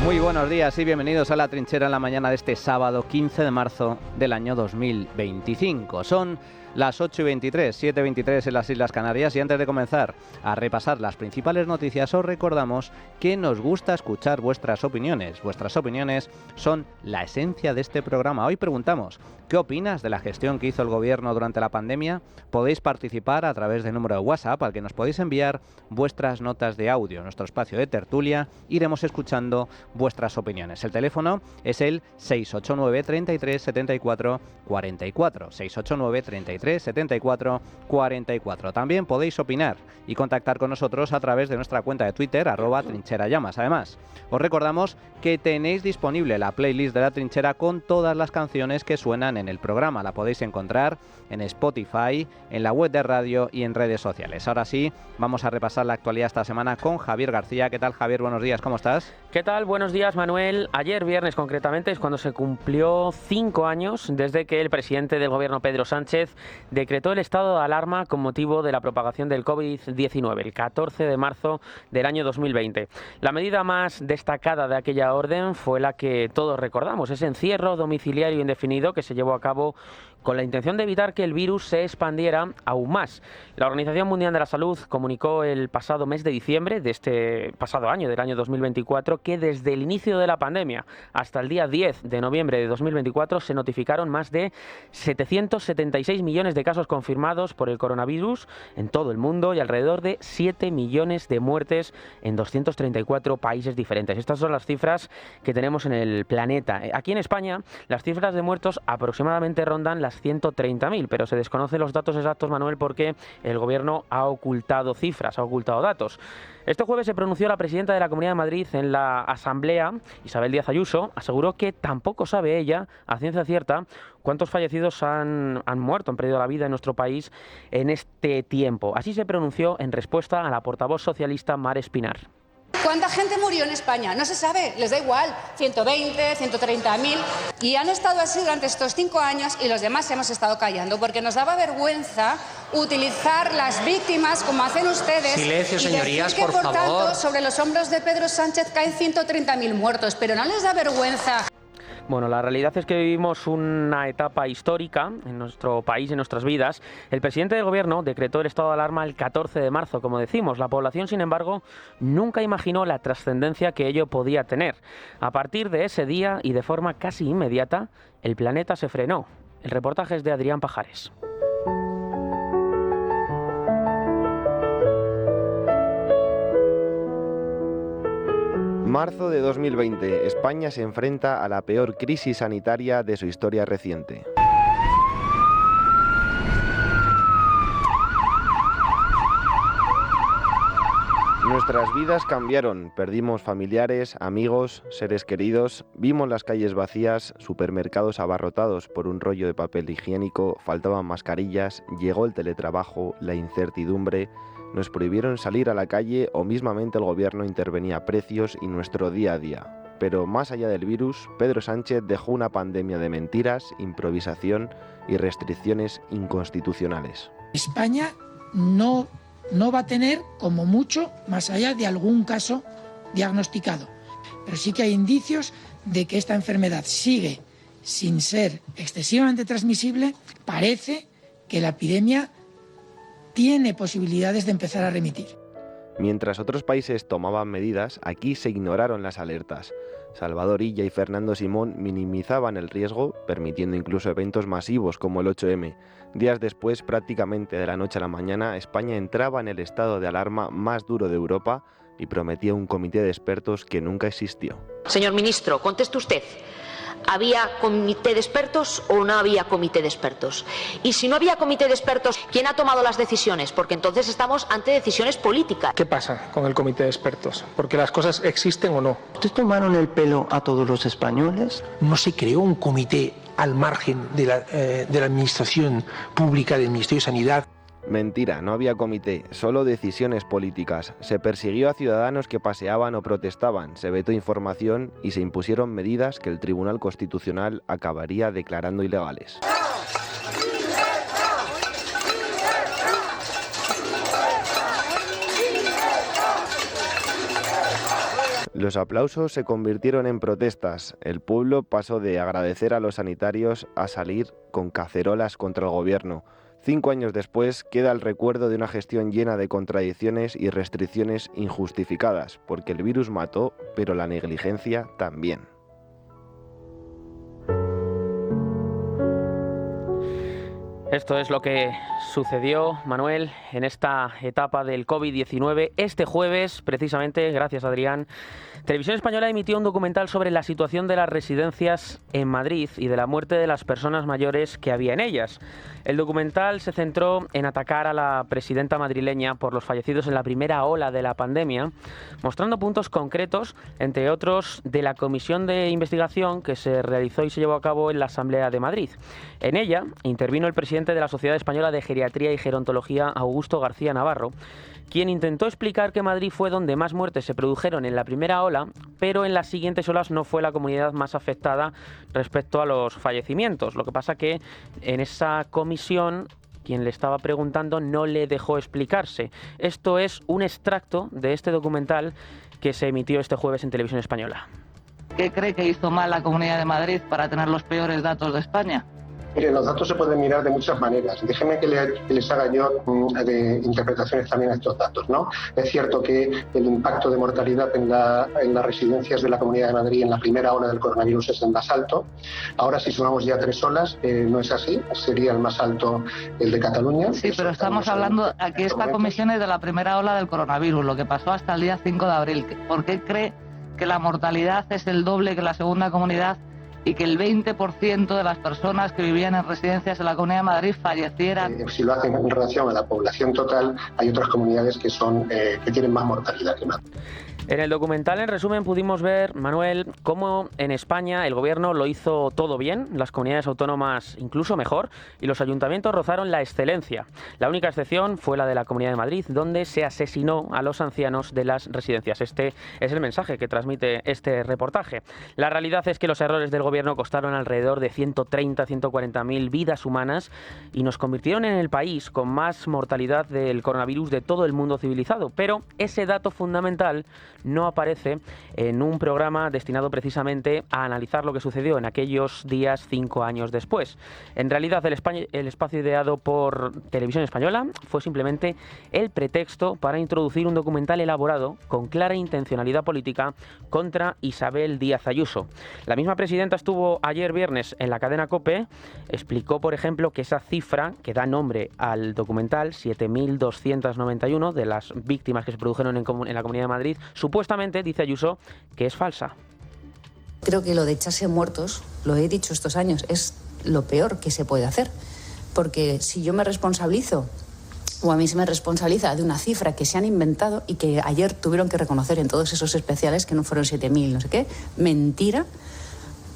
Muy buenos días y bienvenidos a La Trinchera en la mañana de este sábado 15 de marzo del año 2025. Son las 8:23, 7:23 en las Islas Canarias, y antes de comenzar a repasar las principales noticias os recordamos que nos gusta escuchar vuestras opiniones. Vuestras opiniones son la esencia de este programa. Hoy preguntamos: ¿qué opinas de la gestión que hizo el gobierno durante la pandemia? Podéis participar a través del número de WhatsApp al que nos podéis enviar vuestras notas de audio. En nuestro espacio de tertulia iremos escuchando vuestras opiniones. El teléfono es el 689 33 74 44. 689 33 74 44. También podéis opinar y contactar con nosotros a través de nuestra cuenta de Twitter, @trincherallamas. Además, os recordamos que tenéis disponible la playlist de La Trinchera con todas las canciones que suenan en el programa. La podéis encontrar en Spotify, en la web de radio y en redes sociales. Ahora sí, vamos a repasar la actualidad esta semana con Javier García. ¿Qué tal, Javier? Buenos días, ¿cómo estás? ¿Qué tal? Buenos días, Manuel. Ayer viernes concretamente es cuando se cumplió 5 años desde que el presidente del gobierno, Pedro Sánchez, decretó el estado de alarma con motivo de la propagación del COVID-19, el 14 de marzo del año 2020. La medida más destacada de aquella orden fue la que todos recordamos, ese encierro domiciliario indefinido que se llevó a cabo con la intención de evitar que el virus se expandiera aún más. La Organización Mundial de la Salud comunicó el pasado mes de diciembre de este pasado año, del año 2024, que desde el inicio de la pandemia hasta el día 10 de noviembre de 2024 se notificaron más de 776 millones de casos confirmados por el coronavirus en todo el mundo y alrededor de 7 millones de muertes en 234 países diferentes. Estas son las cifras que tenemos en el planeta. Aquí en España, las cifras de muertos aproximadamente rondan las 130.000, pero se desconocen los datos exactos, Manuel, porque el gobierno ha ocultado cifras, ha ocultado datos. Este jueves se pronunció la presidenta de la Comunidad de Madrid en la Asamblea, Isabel Díaz Ayuso. Aseguró que tampoco sabe ella, a ciencia cierta, cuántos fallecidos han muerto, han perdido la vida en nuestro país en este tiempo. Así se pronunció en respuesta a la portavoz socialista Mar Espinar. ¿Cuánta gente murió en España? No se sabe, les da igual, 120, 130.000. Y han estado así durante estos 5 años y los demás hemos estado callando porque nos daba vergüenza utilizar las víctimas como hacen ustedes. Silencio, señorías, y decir que, por por favor. tanto, sobre los hombros de Pedro Sánchez caen 130.000 muertos, pero no les da vergüenza. Bueno, la realidad es que vivimos una etapa histórica en nuestro país, en nuestras vidas. El presidente del gobierno decretó el estado de alarma el 14 de marzo, como decimos. La población, sin embargo, nunca imaginó la trascendencia que ello podía tener. A partir de ese día y de forma casi inmediata, el planeta se frenó. El reportaje es de Adrián Pajares. Marzo de 2020. España se enfrenta a la peor crisis sanitaria de su historia reciente. Nuestras vidas cambiaron, perdimos familiares, amigos, seres queridos, vimos las calles vacías, supermercados abarrotados por un rollo de papel higiénico, faltaban mascarillas, llegó el teletrabajo, la incertidumbre, nos prohibieron salir a la calle o mismamente el gobierno intervenía precios y nuestro día a día. Pero más allá del virus, Pedro Sánchez dejó una pandemia de mentiras, improvisación y restricciones inconstitucionales. España no va a tener, como mucho, más allá de algún caso diagnosticado. Pero sí que hay indicios de que esta enfermedad sigue sin ser excesivamente transmisible. Parece que la epidemia tiene posibilidades de empezar a remitir. Mientras otros países tomaban medidas, aquí se ignoraron las alertas. Salvador Illa y Fernando Simón minimizaban el riesgo, permitiendo incluso eventos masivos como el 8M. Días después, prácticamente de la noche a la mañana, España entraba en el estado de alarma más duro de Europa y prometía un comité de expertos que nunca existió. Señor ministro, conteste usted. ¿Había comité de expertos o no había comité de expertos? Y si no había comité de expertos, ¿quién ha tomado las decisiones? Porque entonces estamos ante decisiones políticas. ¿Qué pasa con el comité de expertos? ¿Porque las cosas existen o no? ¿Ustedes tomaron el pelo a todos los españoles? No se creó un comité al margen de la administración pública, del Ministerio de Sanidad. Mentira, no había comité, solo decisiones políticas. Se persiguió a ciudadanos que paseaban o protestaban, se vetó información y se impusieron medidas que el Tribunal Constitucional acabaría declarando ilegales. Los aplausos se convirtieron en protestas. El pueblo pasó de agradecer a los sanitarios a salir con cacerolas contra el gobierno. 5 años después queda el recuerdo de una gestión llena de contradicciones y restricciones injustificadas, porque el virus mató, pero la negligencia también. Esto es lo que sucedió, Manuel, en esta etapa del COVID-19. Este jueves, precisamente, gracias Adrián, Televisión Española emitió un documental sobre la situación de las residencias en Madrid y de la muerte de las personas mayores que había en ellas. El documental se centró en atacar a la presidenta madrileña por los fallecidos en la primera ola de la pandemia, mostrando puntos concretos, entre otros, de la comisión de investigación que se realizó y se llevó a cabo en la Asamblea de Madrid. En ella intervino el presidente de la Sociedad Española de Geriatría y Gerontología, Augusto García Navarro, quien intentó explicar que Madrid fue donde más muertes se produjeron en la primera ola, pero en las siguientes olas no fue la comunidad más afectada respecto a los fallecimientos. Lo que pasa que en esa comisión quien le estaba preguntando no le dejó explicarse. Esto es un extracto de este documental que se emitió este jueves en Televisión Española. ¿Qué cree que hizo mal la Comunidad de Madrid para tener los peores datos de España? Mire, los datos se pueden mirar de muchas maneras. Déjenme que les haga yo de interpretaciones también a estos datos, ¿no? Es cierto que el impacto de mortalidad en las residencias de la Comunidad de Madrid en la primera ola del coronavirus es el más alto. Ahora, si sumamos ya 3 olas, no es así. Sería el más alto el de Cataluña. Sí, pero estamos hablando, aquí esta comisión es de la primera ola del coronavirus, lo que pasó hasta el día 5 de abril. ¿Por qué cree que la mortalidad es el doble que la segunda comunidad y que el 20% de las personas que vivían en residencias de la Comunidad de Madrid fallecieran? Si lo hacen en relación a la población total, hay otras comunidades que tienen más mortalidad que Madrid. En el documental, en resumen, pudimos ver, Manuel, cómo en España el gobierno lo hizo todo bien, las comunidades autónomas incluso mejor, y los ayuntamientos rozaron la excelencia. La única excepción fue la de la Comunidad de Madrid, donde se asesinó a los ancianos de las residencias. Este es el mensaje que transmite este reportaje. La realidad es que los errores del gobierno costaron alrededor de 130-140.000 vidas humanas y nos convirtieron en el país con más mortalidad del coronavirus de todo el mundo civilizado. Pero ese dato fundamental no aparece en un programa destinado precisamente a analizar lo que sucedió en aquellos días 5 años después. En realidad, el espacio ideado por Televisión Española fue simplemente el pretexto para introducir un documental elaborado con clara intencionalidad política contra Isabel Díaz Ayuso. La misma presidenta estuvo ayer viernes en la cadena COPE, explicó, por ejemplo, que esa cifra que da nombre al documental, 7.291 de las víctimas que se produjeron en la Comunidad de Madrid, supuestamente, dice Ayuso, que es falsa. Creo que lo de echarse muertos, lo he dicho estos años, es lo peor que se puede hacer. Porque si yo me responsabilizo, o a mí se me responsabiliza de una cifra que se han inventado y que ayer tuvieron que reconocer en todos esos especiales que no fueron 7.000, no sé qué, mentira,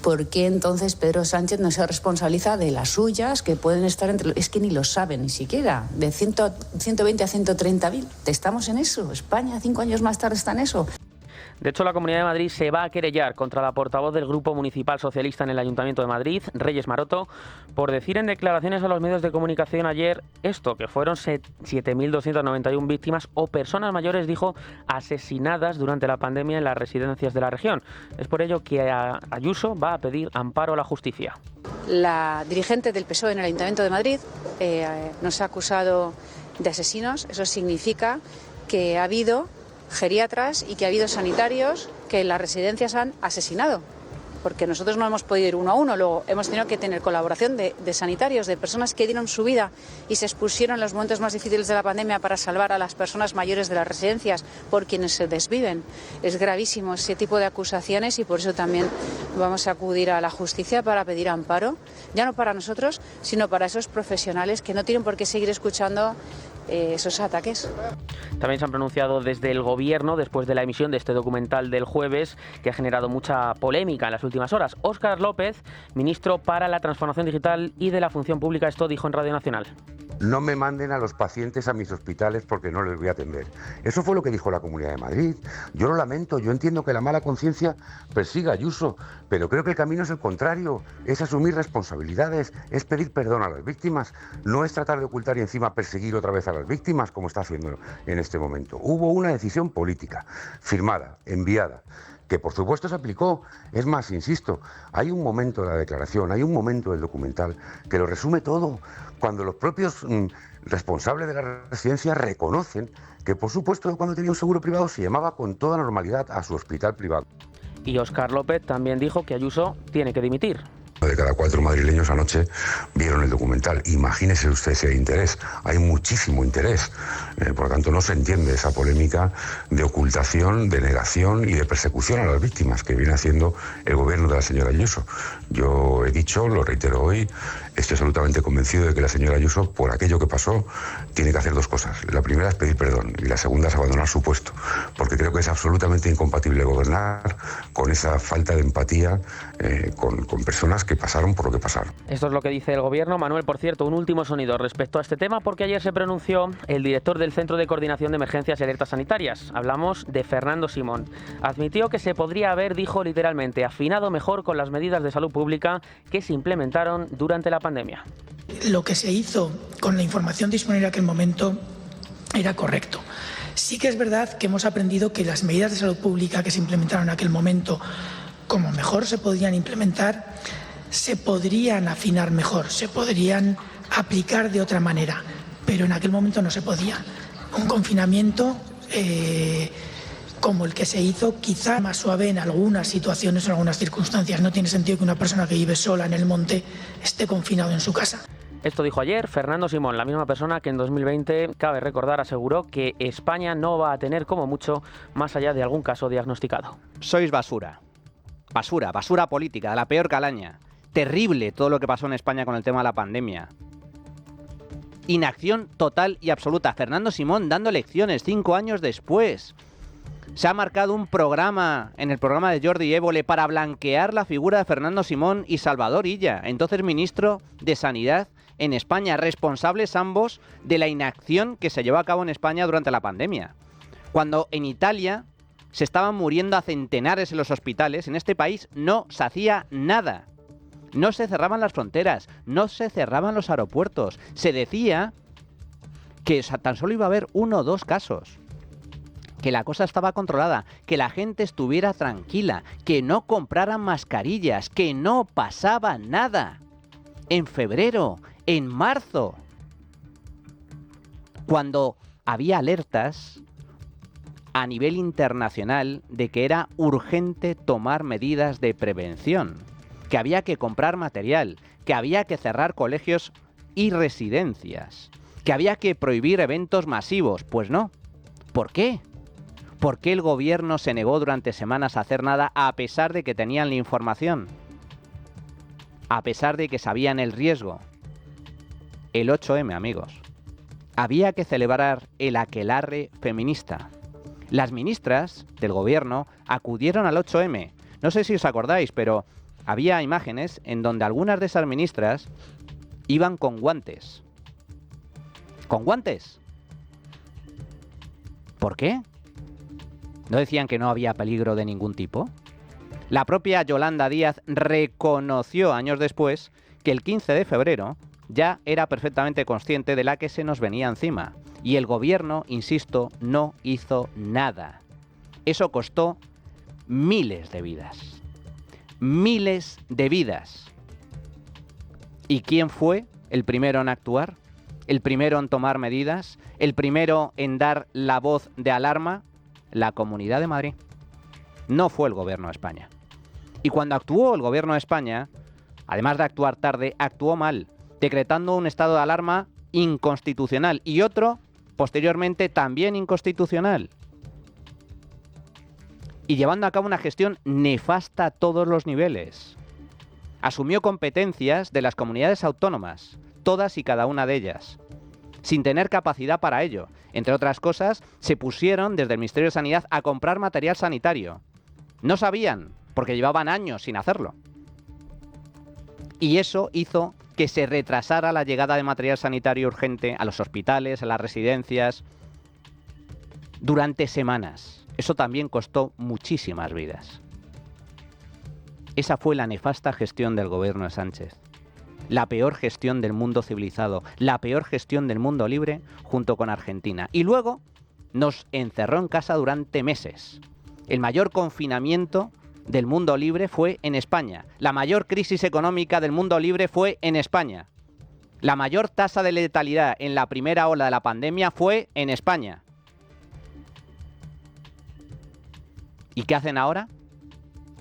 ¿por qué entonces Pedro Sánchez no se responsabiliza de las suyas que pueden estar entre... Es que ni lo saben ni siquiera, de 120 a 130.000. ¿Estamos en eso? ¿España 5 años más tarde está en eso? De hecho, la Comunidad de Madrid se va a querellar contra la portavoz del Grupo Municipal Socialista en el Ayuntamiento de Madrid, Reyes Maroto, por decir en declaraciones a los medios de comunicación ayer esto, que fueron 7.291 víctimas o personas mayores, dijo, asesinadas durante la pandemia en las residencias de la región. Es por ello que Ayuso va a pedir amparo a la justicia. La dirigente del PSOE en el Ayuntamiento de Madrid nos ha acusado de asesinos. Eso significa que ha habido geriatras y que ha habido sanitarios que en las residencias han asesinado, porque nosotros no hemos podido ir uno a uno, luego hemos tenido que tener colaboración de sanitarios, de personas que dieron su vida y se expusieron en los momentos más difíciles de la pandemia para salvar a las personas mayores de las residencias por quienes se desviven. Es gravísimo ese tipo de acusaciones y por eso también vamos a acudir a la justicia para pedir amparo, ya no para nosotros, sino para esos profesionales que no tienen por qué seguir escuchando esos ataques. También se han pronunciado desde el gobierno después de la emisión de este documental del jueves, que ha generado mucha polémica en las últimas horas. Óscar López, ministro para la Transformación Digital y de la Función Pública, esto dijo en Radio Nacional. no me manden a los pacientes a mis hospitales porque no les voy a atender. Eso fue lo que dijo la Comunidad de Madrid. Yo lo lamento, yo entiendo que la mala conciencia persiga a Ayuso, pero creo que el camino es el contrario, es asumir responsabilidades, es pedir perdón a las víctimas, no es tratar de ocultar y encima perseguir otra vez a las víctimas como está haciendo en este momento. Hubo una decisión política, firmada, enviada, que por supuesto se aplicó. Es más, insisto, hay un momento de la declaración, hay un momento del documental que lo resume todo, cuando los propios responsables de la residencia reconocen que, por supuesto, cuando tenía un seguro privado se llamaba con toda normalidad a su hospital privado. Y Óscar López también dijo que Ayuso tiene que dimitir. De cada 4 madrileños anoche vieron el documental. Imagínese usted si hay interés. Hay muchísimo interés. Por lo tanto, no se entiende esa polémica de ocultación, de negación y de persecución a las víctimas que viene haciendo el gobierno de la señora Ayuso. Yo he dicho, lo reitero hoy, estoy absolutamente convencido de que la señora Ayuso, por aquello que pasó, tiene que hacer 2 cosas. La primera es pedir perdón y la segunda es abandonar su puesto, porque creo que es absolutamente incompatible gobernar con esa falta de empatía con personas que pasaron por lo que pasaron. Esto es lo que dice el gobierno. Manuel, por cierto, un último sonido respecto a este tema, porque ayer se pronunció el director del Centro de Coordinación de Emergencias y Alertas Sanitarias. Hablamos de Fernando Simón. Admitió que se podría haber, dijo literalmente, afinado mejor con las medidas de salud pública que se implementaron durante la pandemia. Lo que se hizo con la información disponible en aquel momento era correcto. Sí que es verdad que hemos aprendido que las medidas de salud pública que se implementaron en aquel momento, como mejor se podían implementar, se podrían afinar mejor, se podrían aplicar de otra manera, pero en aquel momento no se podía. Un confinamiento como el que se hizo, quizá más suave en algunas situaciones, en algunas circunstancias. No tiene sentido que una persona que vive sola en el monte esté confinado en su casa. Esto dijo ayer Fernando Simón, la misma persona que en 2020, cabe recordar, aseguró que España no va a tener como mucho más allá de algún caso diagnosticado. Sois basura. Basura política, de la peor calaña. Terrible todo lo que pasó en España con el tema de la pandemia. Inacción total y absoluta. Fernando Simón dando lecciones 5 años después. Se ha marcado un programa en el programa de Jordi Évole para blanquear la figura de Fernando Simón y Salvador Illa, entonces ministro de Sanidad en España, responsables ambos de la inacción que se llevó a cabo en España durante la pandemia. Cuando en Italia se estaban muriendo a centenares en los hospitales, en este país no se hacía nada. No se cerraban las fronteras, no se cerraban los aeropuertos. Se decía que tan solo iba a haber 1 o 2 casos. Que la cosa estaba controlada, que la gente estuviera tranquila, que no compraran mascarillas, que no pasaba nada. En febrero, en marzo, cuando había alertas a nivel internacional de que era urgente tomar medidas de prevención, que había que comprar material, que había que cerrar colegios y residencias, que había que prohibir eventos masivos. Pues no. ¿Por qué? ¿Por qué el gobierno se negó durante semanas a hacer nada a pesar de que tenían la información? A pesar de que sabían el riesgo. El 8M, amigos. Había que celebrar el aquelarre feminista. Las ministras del gobierno acudieron al 8M. No sé si os acordáis, pero había imágenes en donde algunas de esas ministras iban con guantes. ¿Con guantes? ¿Por qué? ¿No decían que no había peligro de ningún tipo? La propia Yolanda Díaz reconoció años después que el 15 de febrero ya era perfectamente consciente de la que se nos venía encima. Y el gobierno, insisto, no hizo nada. Eso costó miles de vidas. Miles de vidas. ¿Y quién fue el primero en actuar? ¿El primero en tomar medidas? ¿El primero en dar la voz de alarma? La Comunidad de Madrid. No fue el gobierno de España. Y cuando actuó el gobierno de España, además de actuar tarde, actuó mal, decretando un estado de alarma inconstitucional y otro, posteriormente, también inconstitucional. Y llevando a cabo una gestión nefasta a todos los niveles. Asumió competencias de las comunidades autónomas, todas y cada una de ellas, sin tener capacidad para ello. Entre otras cosas, se pusieron desde el Ministerio de Sanidad a comprar material sanitario. No sabían, porque llevaban años sin hacerlo. Y eso hizo que se retrasara la llegada de material sanitario urgente a los hospitales, a las residencias, durante semanas. Eso también costó muchísimas vidas. Esa fue la nefasta gestión del gobierno de Sánchez. La peor gestión del mundo civilizado, la peor gestión del mundo libre, junto con Argentina. Y luego nos encerró en casa durante meses. El mayor confinamiento del mundo libre fue en España. La mayor crisis económica del mundo libre fue en España. La mayor tasa de letalidad en la primera ola de la pandemia fue en España. ¿Y qué hacen ahora?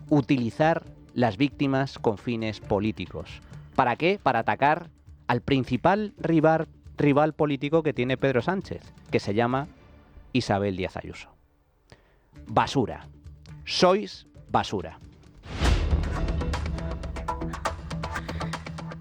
Utilizar las víctimas con fines políticos. ¿Para qué? Para atacar al principal rival político que tiene Pedro Sánchez, que se llama Isabel Díaz Ayuso. Basura. Sois basura.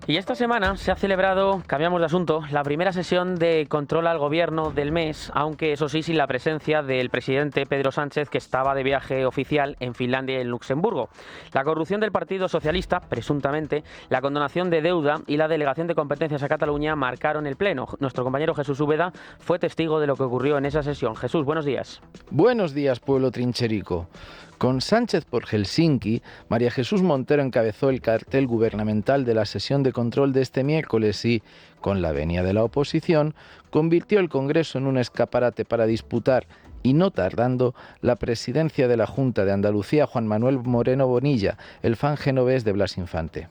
Y esta semana se ha celebrado, cambiamos de asunto, la primera sesión de control al gobierno del mes, aunque eso sí sin la presencia del presidente Pedro Sánchez, que estaba de viaje oficial en Finlandia y en Luxemburgo. La corrupción del Partido Socialista, presuntamente, la condonación de deuda y la delegación de competencias a Cataluña marcaron el pleno. Nuestro compañero Jesús Úbeda fue testigo de lo que ocurrió en esa sesión. Jesús, buenos días. Buenos días, pueblo trincherico. Con Sánchez por Helsinki, María Jesús Montero encabezó el cartel gubernamental de la sesión de control de este miércoles y, con la venia de la oposición, convirtió el Congreso en un escaparate para disputar, y no tardando, la presidencia de la Junta de Andalucía Juan Manuel Moreno Bonilla, el fan genovés de Blas Infante.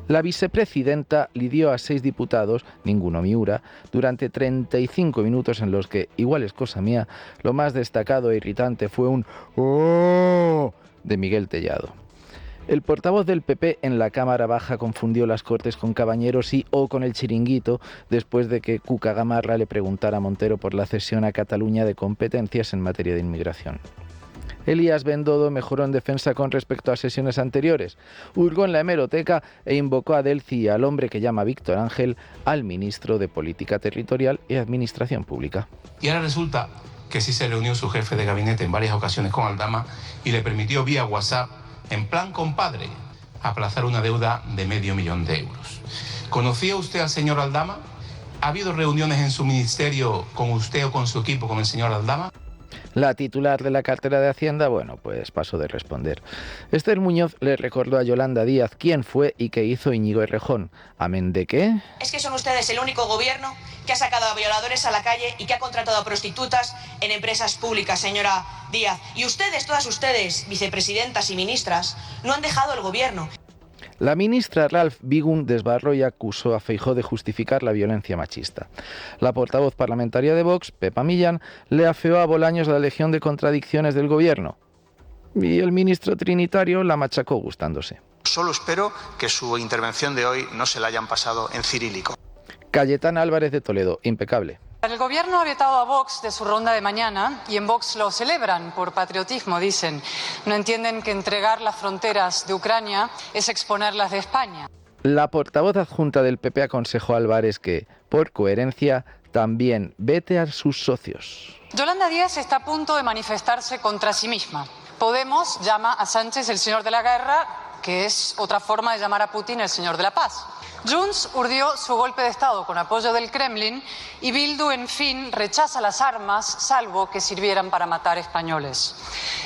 La vicepresidenta lidió a 6 diputados, ninguno Miura, durante 35 minutos en los que, igual es cosa mía, lo más destacado e irritante fue un ¡oh! De Miguel Tellado. El portavoz del PP en la Cámara Baja confundió las Cortes con Cabañeros y o con el Chiringuito después de que Cuca Gamarra le preguntara a Montero por la cesión a Cataluña de competencias en materia de inmigración. Elías Bendodo mejoró en defensa con respecto a sesiones anteriores, hurgó en la hemeroteca e invocó a Delci y al hombre que llama Víctor Ángel, al ministro de Política Territorial y Administración Pública. Y ahora resulta que sí se reunió su jefe de gabinete en varias ocasiones con Aldama y le permitió vía WhatsApp, en plan compadre, aplazar una deuda de $500.000 euros. ¿Conocía usted al señor Aldama? ¿Ha habido reuniones en su ministerio con usted o con su equipo con el señor Aldama? La titular de la cartera de Hacienda, bueno, pues pasó de responder. Esther Muñoz le recordó a Yolanda Díaz quién fue y qué hizo Íñigo Errejón. ¿Amén de qué? Es que son ustedes el único gobierno que ha sacado a violadores a la calle y que ha contratado a prostitutas en empresas públicas, señora Díaz. Y ustedes, todas ustedes, vicepresidentas y ministras, no han dejado el gobierno. La ministra Ralph Bigum desbarró y acusó a Feijóo de justificar la violencia machista. La portavoz parlamentaria de Vox, Pepa Millán, le afeó a Bolaños la legión de contradicciones del gobierno. Y el ministro trinitario la machacó gustándose. Solo espero que su intervención de hoy no se la hayan pasado en cirílico. Cayetana Álvarez de Toledo, impecable. El gobierno ha vetado a Vox de su ronda de mañana y en Vox lo celebran por patriotismo, dicen. No entienden que entregar las fronteras de Ucrania es exponerlas de España. La portavoz adjunta del PP aconsejó a Álvarez que, por coherencia, también vete a sus socios. Yolanda Díaz está a punto de manifestarse contra sí misma. Podemos llama a Sánchez el señor de la guerra, que es otra forma de llamar a Putin el señor de la paz. Junts urdió su golpe de Estado con apoyo del Kremlin y Bildu, en fin, rechaza las armas, salvo que sirvieran para matar españoles.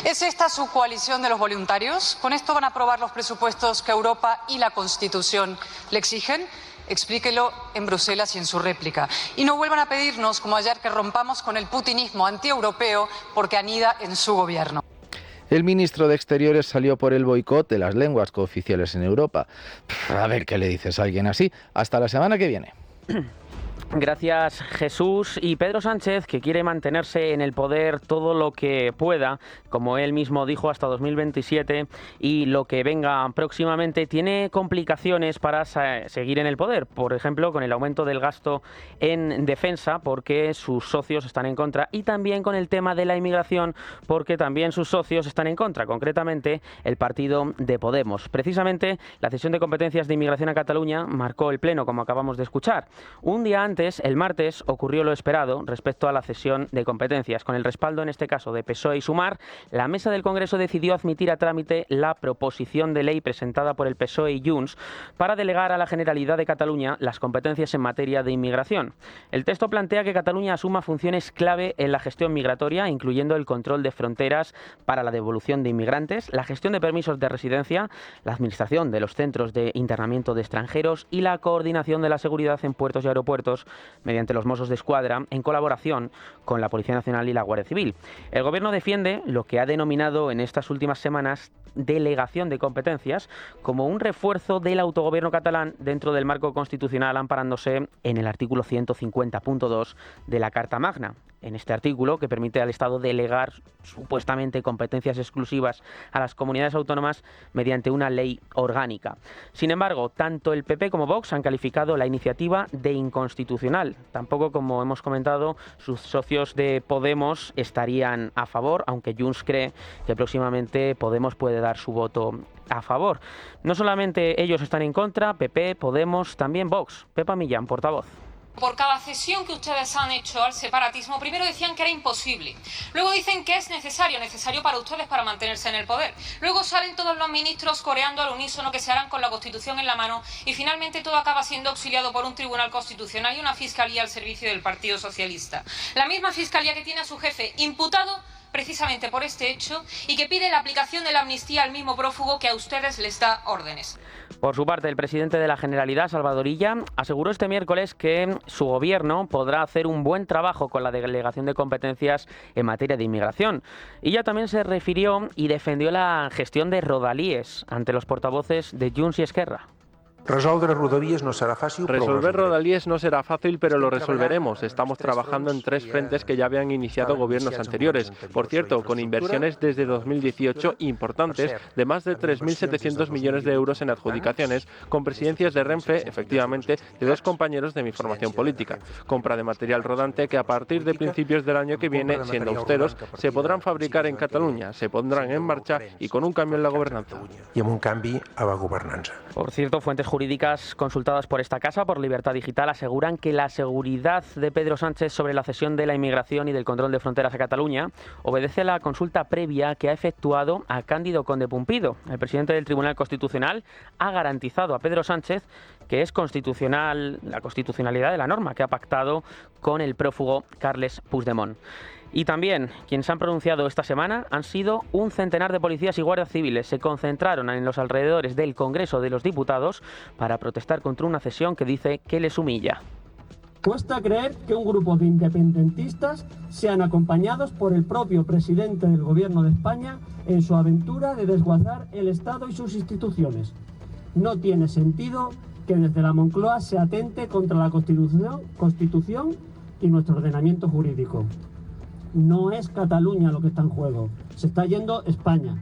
¿Es esta su coalición de los voluntarios? ¿Con esto van a aprobar los presupuestos que Europa y la Constitución le exigen? Explíquelo en Bruselas y en su réplica. Y no vuelvan a pedirnos, como ayer, que rompamos con el putinismo antieuropeo porque anida en su gobierno. El ministro de Exteriores salió por el boicot de las lenguas cooficiales en Europa. A ver qué le dices a alguien así. Hasta la semana que viene. Gracias, Jesús. Y Pedro Sánchez, que quiere mantenerse en el poder todo lo que pueda, como él mismo dijo, hasta 2027, y lo que venga próximamente, tiene complicaciones para seguir en el poder. Por ejemplo, con el aumento del gasto en defensa, porque sus socios están en contra, y también con el tema de la inmigración, porque también sus socios están en contra, concretamente el partido de Podemos. Precisamente, la cesión de competencias de inmigración a Cataluña marcó el pleno, como acabamos de escuchar. Un día antes antes, el martes, ocurrió lo esperado respecto a la cesión de competencias. Con el respaldo, en este caso, de PSOE y Sumar, la Mesa del Congreso decidió admitir a trámite la proposición de ley presentada por el PSOE y Junts para delegar a la Generalidad de Cataluña las competencias en materia de inmigración. El texto plantea que Cataluña asuma funciones clave en la gestión migratoria, incluyendo el control de fronteras para la devolución de inmigrantes, la gestión de permisos de residencia, la administración de los centros de internamiento de extranjeros y la coordinación de la seguridad en puertos y aeropuertos mediante los Mossos d'Esquadra en colaboración con la Policía Nacional y la Guardia Civil. El Gobierno defiende lo que ha denominado en estas últimas semanas delegación de competencias como un refuerzo del autogobierno catalán dentro del marco constitucional, amparándose en el artículo 150.2 de la Carta Magna. En este artículo, que permite al Estado delegar supuestamente competencias exclusivas a las comunidades autónomas mediante una ley orgánica. Sin embargo, tanto el PP como Vox han calificado la iniciativa de inconstitucional. Tampoco, como hemos comentado, sus socios de Podemos estarían a favor, aunque Junts cree que próximamente Podemos puede dar su voto a favor. No solamente ellos están en contra, PP, Podemos, también Vox. Pepa Millán, portavoz. Por cada cesión que ustedes han hecho al separatismo, primero decían que era imposible, luego dicen que es necesario para ustedes para mantenerse en el poder, luego salen todos los ministros coreando al unísono que se harán con la Constitución en la mano y finalmente todo acaba siendo auxiliado por un tribunal constitucional y una fiscalía al servicio del Partido Socialista. La misma fiscalía que tiene a su jefe imputado precisamente por este hecho y que pide la aplicación de la amnistía al mismo prófugo que a ustedes les da órdenes. Por su parte, el presidente de la Generalidad, Salvador Illa, aseguró este miércoles que su gobierno podrá hacer un buen trabajo con la delegación de competencias en materia de inmigración. Illa también se refirió y defendió la gestión de Rodalies ante los portavoces de Junts y Esquerra. Resolver Rodalies no será fácil. Resolver Rodalies no será fácil, pero lo resolveremos. Estamos trabajando en 3 frentes que ya habían iniciado gobiernos anteriores. Por cierto, con inversiones desde 2018 importantes de más de 3.700 millones de euros en adjudicaciones, con presidencias de Renfe, efectivamente, de 2 compañeros de mi formación política. Compra de material rodante que a partir de principios del año que viene, siendo austeros, se podrán fabricar en Cataluña, se pondrán en marcha y con un cambio en la gobernanza. Y amb un canvi a la governança. Por cierto, fuentes jurídicas consultadas por esta casa, por Libertad Digital, aseguran que la seguridad de Pedro Sánchez sobre la cesión de la inmigración y del control de fronteras a Cataluña obedece a la consulta previa que ha efectuado a Cándido Conde Pumpido. El presidente del Tribunal Constitucional ha garantizado a Pedro Sánchez que es constitucional la constitucionalidad de la norma que ha pactado con el prófugo Carles Puigdemont. Y también, quienes han pronunciado esta semana han sido un centenar de policías y guardias civiles. Se concentraron en los alrededores del Congreso de los Diputados para protestar contra una cesión que dice que les humilla. Cuesta creer que un grupo de independentistas sean acompañados por el propio presidente del Gobierno de España en su aventura de desguazar el Estado y sus instituciones. No tiene sentido que desde la Moncloa se atente contra la Constitución y nuestro ordenamiento jurídico. No es Cataluña lo que está en juego, se está yendo España.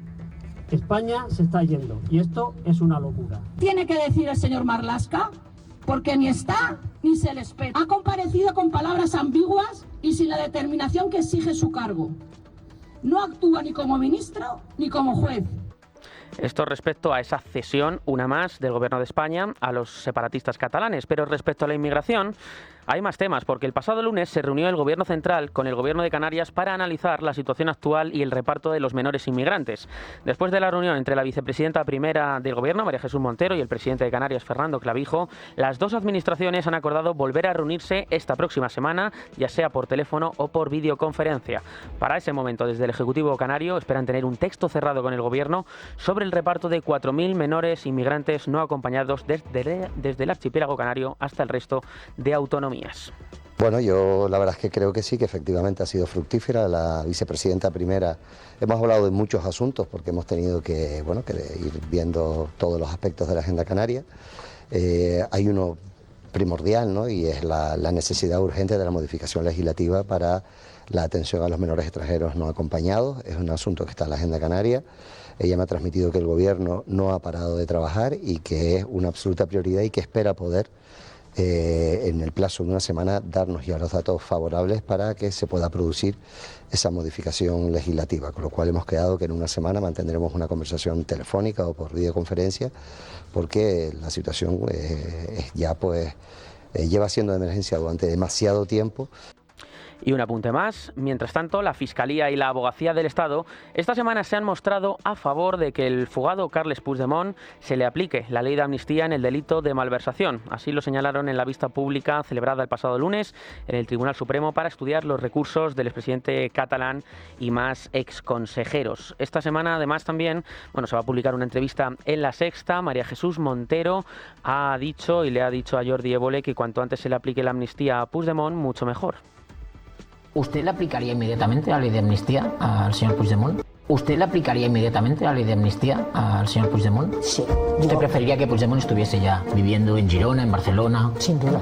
España se está yendo y esto es una locura. Tiene que decir el señor Marlaska, porque ni está ni se le espera. Ha comparecido con palabras ambiguas y sin la determinación que exige su cargo. No actúa ni como ministro ni como juez. Esto respecto a esa cesión, una más, del Gobierno de España a los separatistas catalanes. Pero respecto a la inmigración, hay más temas, porque el pasado lunes se reunió el Gobierno central con el Gobierno de Canarias para analizar la situación actual y el reparto de los menores inmigrantes. Después de la reunión entre la vicepresidenta primera del Gobierno, María Jesús Montero, y el presidente de Canarias, Fernando Clavijo, las 2 administraciones han acordado volver a reunirse esta próxima semana, ya sea por teléfono o por videoconferencia. Para ese momento, desde el Ejecutivo canario, esperan tener un texto cerrado con el Gobierno sobre el reparto de 4.000 menores inmigrantes no acompañados desde el archipiélago canario hasta el resto de autonomías. Bueno, yo la verdad es que creo que sí, que efectivamente ha sido fructífera. La vicepresidenta primera, hemos hablado de muchos asuntos porque hemos tenido que ir viendo todos los aspectos de la agenda canaria. Hay uno primordial, ¿no? Y es la necesidad urgente de la modificación legislativa para la atención a los menores extranjeros no acompañados. Es un asunto que está en la agenda canaria. Ella me ha transmitido que el Gobierno no ha parado de trabajar y que es una absoluta prioridad y que espera poder en el plazo de una semana darnos ya los datos favorables para que se pueda producir esa modificación legislativa, con lo cual hemos quedado que en una semana mantendremos una conversación telefónica o por videoconferencia, porque la situación es ya lleva siendo de emergencia durante demasiado tiempo. Y un apunte más, mientras tanto, la Fiscalía y la Abogacía del Estado esta semana se han mostrado a favor de que el fugado Carles Puigdemont se le aplique la ley de amnistía en el delito de malversación. Así lo señalaron en la vista pública celebrada el pasado lunes en el Tribunal Supremo para estudiar los recursos del expresidente catalán y más exconsejeros. Esta semana, además, también se va a publicar una entrevista en La Sexta. María Jesús Montero ha dicho y le ha dicho a Jordi Évole que cuanto antes se le aplique la amnistía a Puigdemont, mucho mejor. ¿Usted le aplicaría inmediatamente la ley de amnistía al señor Puigdemont? ¿Usted le aplicaría inmediatamente la ley de amnistía al señor Puigdemont? Sí. ¿Usted preferiría que Puigdemont estuviese ya viviendo en Girona, en Barcelona? Sin duda.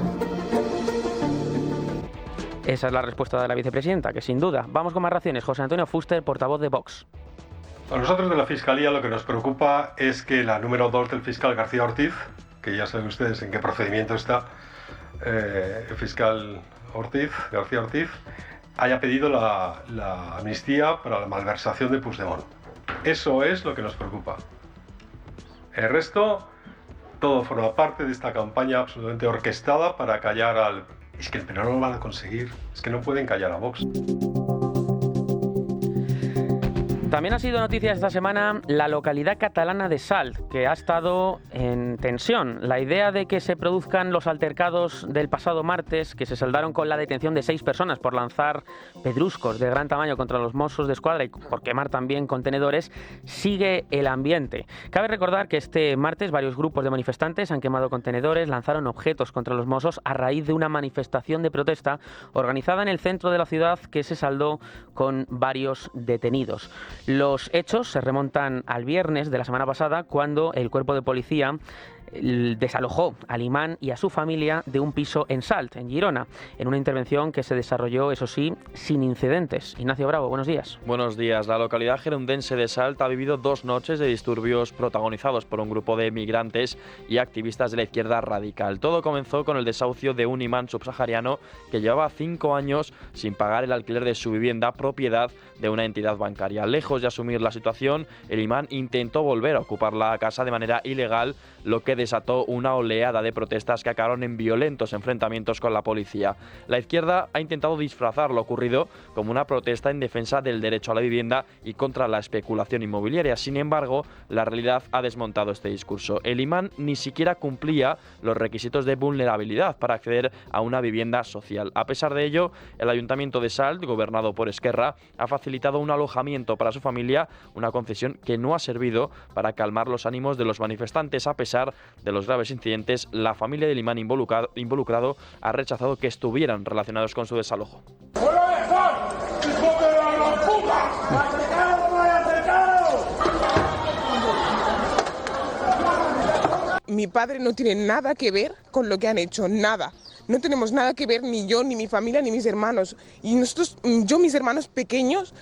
Esa es la respuesta de la vicepresidenta, que sin duda. Vamos con más reacciones. José Antonio Fuster, portavoz de Vox. A nosotros de la Fiscalía lo que nos preocupa es que la número 2 del fiscal García Ortiz, que ya saben ustedes en qué procedimiento está, el fiscal García Ortiz, haya pedido la amnistía para la malversación de Puigdemont. Eso es lo que nos preocupa. El resto, todo forma parte de esta campaña absolutamente orquestada para callar al... pero no lo van a conseguir, es que no pueden callar a Vox. También ha sido noticia esta semana la localidad catalana de Salt, que ha estado en tensión. La idea de que se produzcan los altercados del pasado martes, que se saldaron con la detención de 6 personas por lanzar pedruscos de gran tamaño contra los Mossos d'Esquadra y por quemar también contenedores, sigue el ambiente. Cabe recordar que este martes varios grupos de manifestantes han quemado contenedores, lanzaron objetos contra los Mossos a raíz de una manifestación de protesta organizada en el centro de la ciudad que se saldó con varios detenidos. Los hechos se remontan al viernes de la semana pasada, cuando el cuerpo de policía desalojó al imán y a su familia de un piso en Salt, en Girona, en una intervención que se desarrolló, eso sí, sin incidentes. Ignacio Bravo, buenos días. Buenos días. La localidad gerundense de Salt ha vivido 2 noches de disturbios protagonizados por un grupo de migrantes y activistas de la izquierda radical. Todo comenzó con el desahucio de un imán subsahariano que llevaba 5 años sin pagar el alquiler de su vivienda, propiedad de una entidad bancaria. Lejos de asumir la situación, el imán intentó volver a ocupar la casa de manera ilegal, lo que desató una oleada de protestas que acabaron en violentos enfrentamientos con la policía. La izquierda ha intentado disfrazar lo ocurrido como una protesta en defensa del derecho a la vivienda y contra la especulación inmobiliaria. Sin embargo, la realidad ha desmontado este discurso. El imán ni siquiera cumplía los requisitos de vulnerabilidad para acceder a una vivienda social. A pesar de ello, el Ayuntamiento de Salt, gobernado por Esquerra, ha facilitado un alojamiento para su familia, una concesión que no ha servido para calmar los ánimos de los manifestantes. A pesar de los graves incidentes, la familia del imán involucrado ha rechazado que estuvieran relacionados con su desalojo. Mi padre no tiene nada que ver con lo que han hecho, nada. No tenemos nada que ver, ni yo, ni mi familia, ni mis hermanos. Y nosotros, mis hermanos pequeños,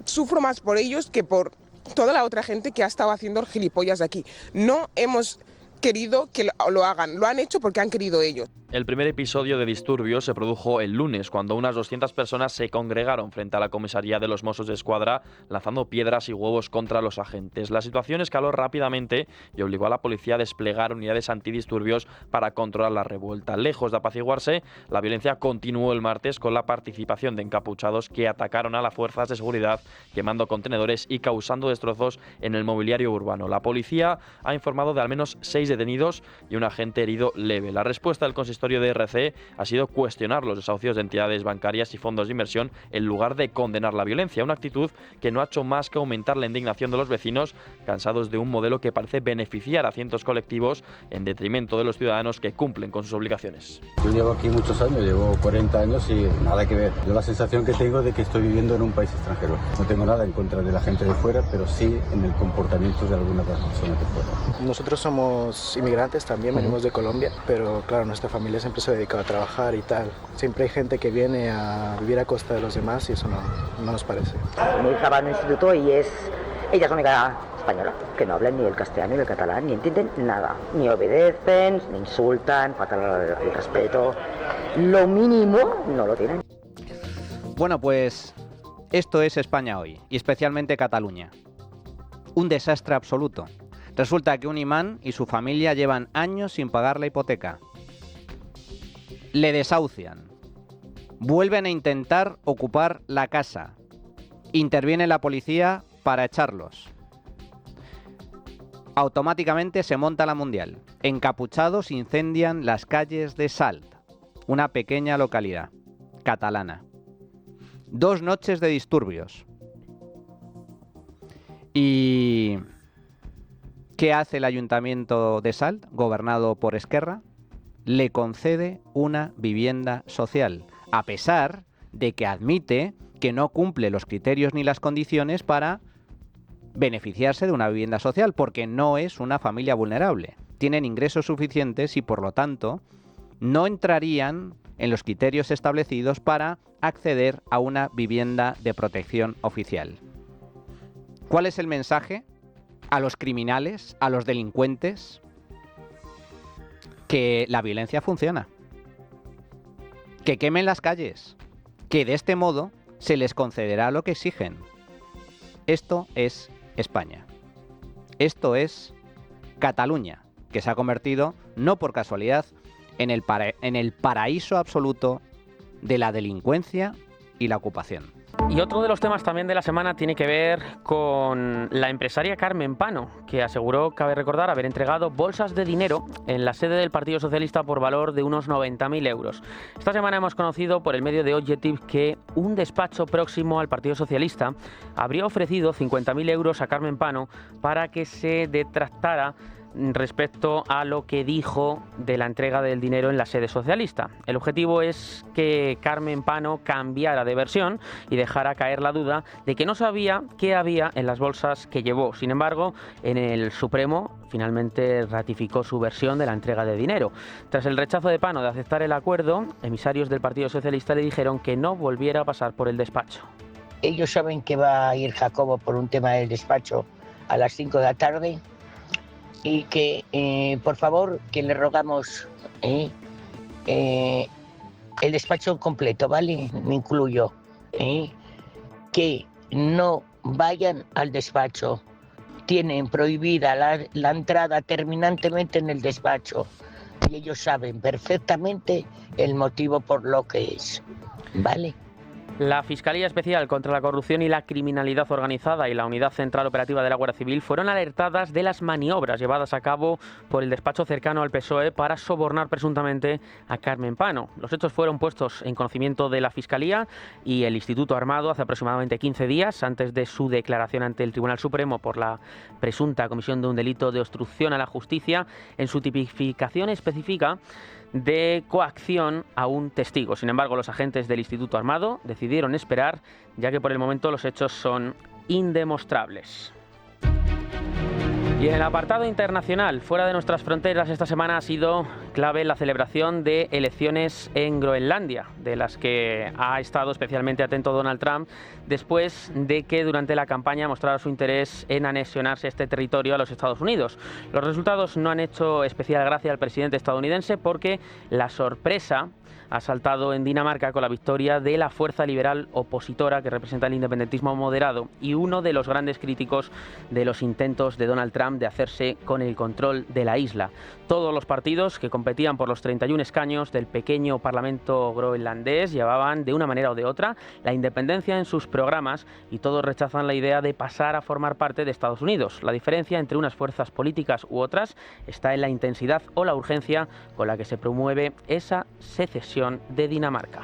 sufro más por ellos que por toda la otra gente que ha estado haciendo gilipollas aquí. No hemos querido que lo hagan, lo han hecho porque han querido ellos. El primer episodio de disturbios se produjo el lunes, cuando unas 200 personas se congregaron frente a la comisaría de los Mossos d'Esquadra, lanzando piedras y huevos contra los agentes. La situación escaló rápidamente y obligó a la policía a desplegar unidades antidisturbios para controlar la revuelta. Lejos de apaciguarse, la violencia continuó el martes con la participación de encapuchados que atacaron a las fuerzas de seguridad, quemando contenedores y causando destrozos en el mobiliario urbano. La policía ha informado de al menos 6 detenidos y un agente herido leve. La respuesta del consistorio de RC ha sido cuestionar los desahucios de entidades bancarias y fondos de inversión en lugar de condenar la violencia, una actitud que no ha hecho más que aumentar la indignación de los vecinos, cansados de un modelo que parece beneficiar a cientos colectivos en detrimento de los ciudadanos que cumplen con sus obligaciones. Yo llevo aquí muchos años, llevo 40 años y nada que ver. Yo la sensación que tengo de que estoy viviendo en un país extranjero. No tengo nada en contra de la gente de fuera, pero sí en el comportamiento de algunas de las personas de fuera. Nosotros somos inmigrantes también, venimos de Colombia, pero claro, nuestra familia siempre se ha dedicado a trabajar y tal. Siempre hay gente que viene a vivir a costa de los demás y eso no nos parece. Mi hija va al instituto y ella es única española, que no hablan ni el castellano ni el catalán, ni entienden nada, ni obedecen, ni insultan, faltan el respeto, lo mínimo no lo tienen. Bueno, pues esto es España hoy, y especialmente Cataluña. Un desastre absoluto. Resulta que un imán y su familia llevan años sin pagar la hipoteca. le desahucian, vuelven a intentar ocupar la casa, interviene la policía para echarlos. Automáticamente se monta la mundial. Encapuchados incendian las calles de Salt, una pequeña localidad catalana. 2 noches de disturbios. ¿Y qué hace el ayuntamiento de Salt, gobernado por Esquerra? Le concede una vivienda social, a pesar de que admite que no cumple los criterios ni las condiciones para beneficiarse de una vivienda social, porque no es una familia vulnerable. Tienen ingresos suficientes y, por lo tanto, no entrarían en los criterios establecidos para acceder a una vivienda de protección oficial. ¿Cuál es el mensaje a los criminales, a los delincuentes? Que la violencia funciona. Que quemen las calles. Que de este modo se les concederá lo que exigen. Esto es España. Esto es Cataluña, que se ha convertido, no por casualidad, en el paraíso absoluto de la delincuencia y la ocupación. Y otro de los temas también de la semana tiene que ver con la empresaria Carmen Pano, que aseguró, cabe recordar, haber entregado bolsas de dinero en la sede del Partido Socialista por valor de unos 90.000 euros. Esta semana hemos conocido por el medio de Objective que un despacho próximo al Partido Socialista habría ofrecido 50.000 euros a Carmen Pano para que se detractara respecto a lo que dijo de la entrega del dinero en la sede socialista. El objetivo es que Carmen Pano cambiara de versión y dejara caer la duda de que no sabía qué había en las bolsas que llevó. Sin embargo, en el Supremo finalmente ratificó su versión de la entrega de dinero. Tras el rechazo de Pano de aceptar el acuerdo, emisarios del Partido Socialista le dijeron que no volviera a pasar por el despacho. Ellos saben que va a ir Jacobo por un tema del despacho a las 5 de la tarde. Y que, por favor, que le rogamos el despacho completo, ¿vale? Me incluyo. Que no vayan al despacho. Tienen prohibida la entrada terminantemente en el despacho. Y ellos saben perfectamente el motivo por lo que es, ¿vale? La Fiscalía Especial contra la Corrupción y la Criminalidad Organizada y la Unidad Central Operativa de la Guardia Civil fueron alertadas de las maniobras llevadas a cabo por el despacho cercano al PSOE para sobornar presuntamente a Carmen Pano. Los hechos fueron puestos en conocimiento de la Fiscalía y el Instituto Armado hace aproximadamente 15 días, antes de su declaración ante el Tribunal Supremo por la presunta comisión de un delito de obstrucción a la justicia. En su tipificación específica de coacción a un testigo. Sin embargo, los agentes del Instituto Armado decidieron esperar, ya que por el momento los hechos son indemostrables. Y en el apartado internacional, fuera de nuestras fronteras, esta semana ha sido clave la celebración de elecciones en Groenlandia, de las que ha estado especialmente atento Donald Trump, después de que durante la campaña mostrara su interés en anexionarse este territorio a los Estados Unidos. Los resultados no han hecho especial gracia al presidente estadounidense porque la sorpresa ha saltado en Dinamarca con la victoria de la fuerza liberal opositora que representa el independentismo moderado y uno de los grandes críticos de los intentos de Donald Trump de hacerse con el control de la isla. Todos los partidos que competían por los 31 escaños del pequeño parlamento groenlandés llevaban de una manera o de otra la independencia en sus programas y todos rechazan la idea de pasar a formar parte de Estados Unidos. La diferencia entre unas fuerzas políticas u otras está en la intensidad o la urgencia con la que se promueve esa secesión de Dinamarca.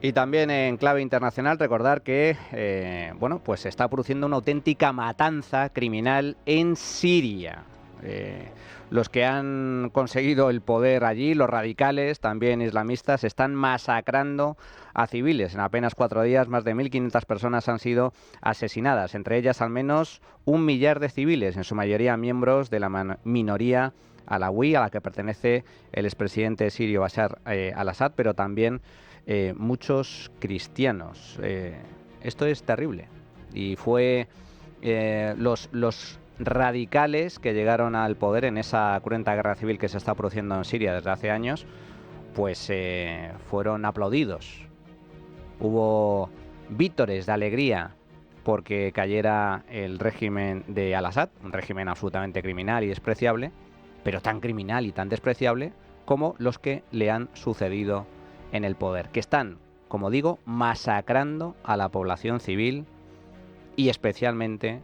Y también en clave internacional recordar que pues se está produciendo una auténtica matanza criminal en Siria. Los que han conseguido el poder allí, los radicales, también islamistas, están masacrando a civiles. En apenas 4 días, más de 1.500 personas han sido asesinadas, entre ellas al menos 1 millar de civiles, en su mayoría miembros de la minoría alawí, a la que pertenece el expresidente sirio Bashar al-Assad, pero también muchos cristianos. Esto es terrible. Y fue los radicales que llegaron al poder en esa cruenta guerra civil que se está produciendo en Siria desde hace años, pues fueron aplaudidos. Hubo vítores de alegría porque cayera el régimen de al-Assad, un régimen absolutamente criminal y despreciable, pero tan criminal y tan despreciable como los que le han sucedido en el poder, que están, como digo, masacrando a la población civil y especialmente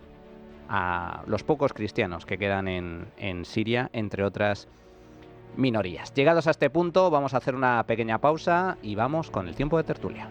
a los pocos cristianos que quedan en Siria, entre otras minorías. Llegados a este punto, vamos a hacer una pequeña pausa y vamos con el tiempo de tertulia.